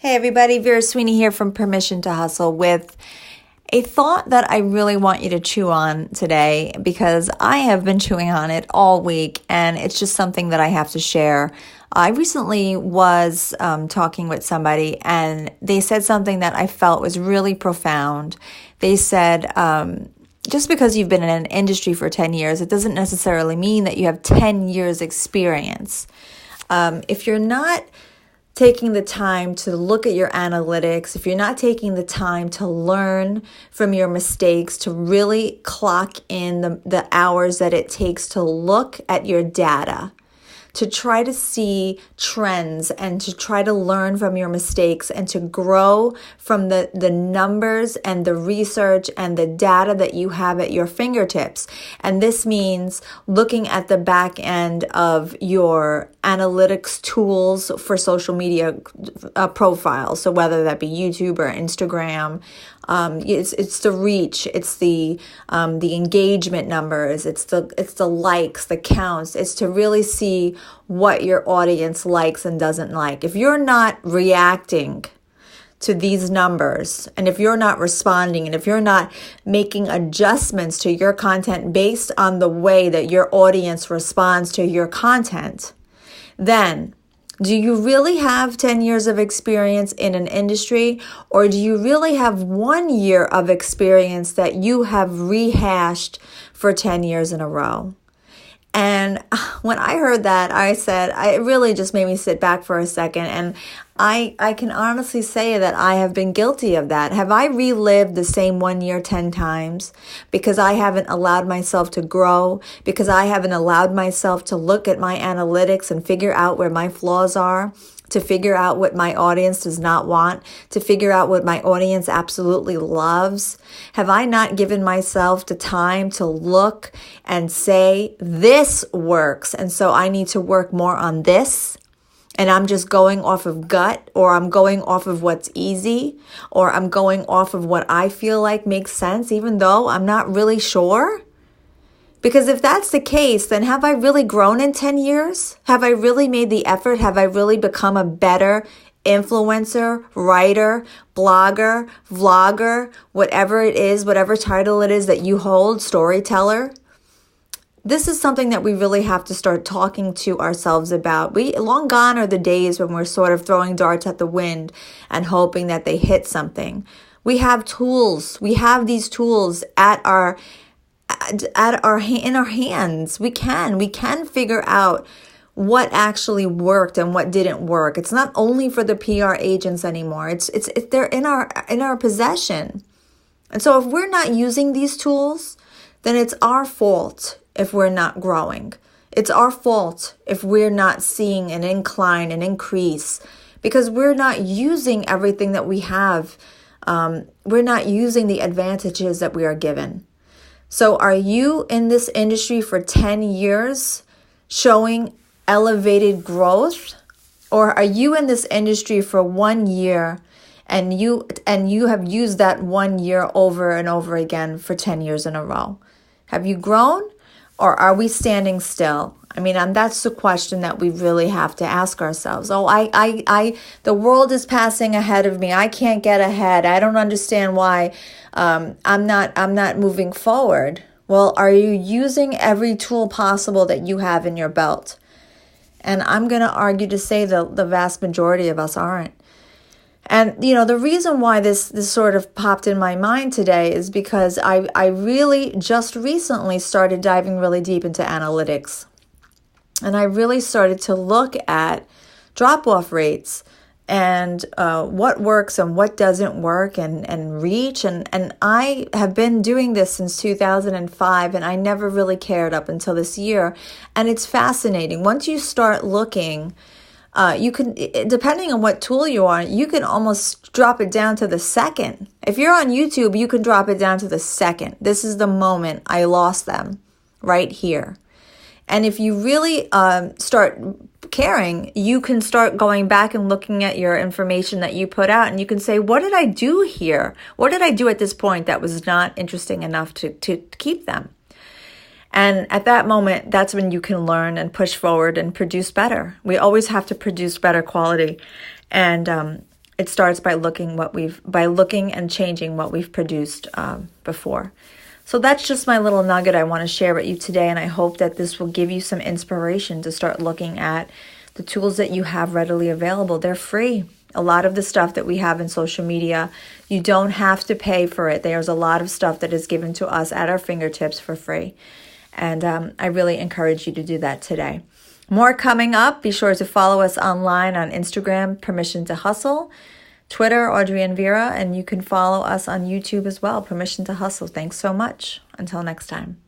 Hey everybody, Vera Sweeney here from Permission to Hustle with a thought that I really want you to chew on today because I have been chewing on it all week and it's just something that I have to share. I recently was talking with somebody and they said something that I felt was really profound. They said, just because you've been in an industry for 10 years, it doesn't necessarily mean that you have 10 years experience. If you're not taking the time to look at your analytics, if you're not taking the time to learn from your mistakes, to really clock in the hours that it takes to look at your data, to try to see trends and to try to learn from your mistakes and to grow from the numbers and the research and the data that you have at your fingertips. And this means looking at the back end of your analytics tools for social media profiles. So whether that be YouTube or Instagram, it's the reach, it's the engagement numbers, it's the likes, the counts. It's to really see what your audience likes and doesn't like. If you're not reacting to these numbers, and if you're not responding, and if you're not making adjustments to your content based on the way that your audience responds to your content, then do you really have 10 years of experience in an industry, or do you really have 1 year of experience that you have rehashed for 10 years in a row? And when I heard that, I said, it really just made me sit back for a second. And I can honestly say that I have been guilty of that. Have I relived the same 1 year 10 times because I haven't allowed myself to grow, because I haven't allowed myself to look at my analytics and figure out where my flaws are, to figure out what my audience does not want, to figure out what my audience absolutely loves? Have I not given myself the time to look and say, this works, and so I need to work more on this? And I'm just going off of gut, or I'm going off of what's easy, or I'm going off of what I feel like makes sense, even though I'm not really sure? Because if that's the case, then have I really grown in 10 years? Have I really made the effort? Have I really become a better influencer, writer, blogger, vlogger, whatever it is, whatever title it is that you hold, storyteller? This is something that we really have to start talking to ourselves about. Long gone are the days when we're sort of throwing darts at the wind and hoping that they hit something. We have tools. We have these tools in our hands. We can figure out what actually worked and what didn't work. It's not only for the PR agents anymore. They're in our possession. And so if we're not using these tools, then it's our fault if we're not growing. It's our fault if we're not seeing an incline, an increase, because we're not using everything that we have. We're not using the advantages that we are given. So are you in this industry for 10 years showing elevated growth? Or are you in this industry for 1 year and you have used that 1 year over and over again for 10 years in a row? Have you grown, or are we standing still? I mean, and that's the question that we really have to ask ourselves. The world is passing ahead of me. I can't get ahead. I don't understand why I'm not moving forward. Well, are you using every tool possible that you have in your belt? And I'm going to argue to say that the vast majority of us aren't. And, the reason why this sort of popped in my mind today is because I really just recently started diving really deep into analytics. And I really started to look at drop-off rates and what works and what doesn't work and reach. And I have been doing this since 2005, and I never really cared up until this year. And it's fascinating. Once you start looking, you can, depending on what tool you're on, you can almost drop it down to the second. If you're on YouTube, you can drop it down to the second. This is the moment I lost them, right here. And if you really start caring, you can start going back and looking at your information that you put out, and you can say, what did I do here? What did I do at this point that was not interesting enough to keep them? And at that moment, that's when you can learn and push forward and produce better. We always have to produce better quality. And it starts by looking and changing what we've produced before. So that's just my little nugget I want to share with you today, and I hope that this will give you some inspiration to start looking at the tools that you have readily available. They're free. A lot of the stuff that we have in social media, you don't have to pay for it. There's a lot of stuff that is given to us at our fingertips for free. And I really encourage you to do that today. More coming up. Be sure to follow us online on Instagram, Permission to Hustle, Twitter, Audrey and Vera, and you can follow us on YouTube as well, Permission to Hustle. Thanks so much. Until next time.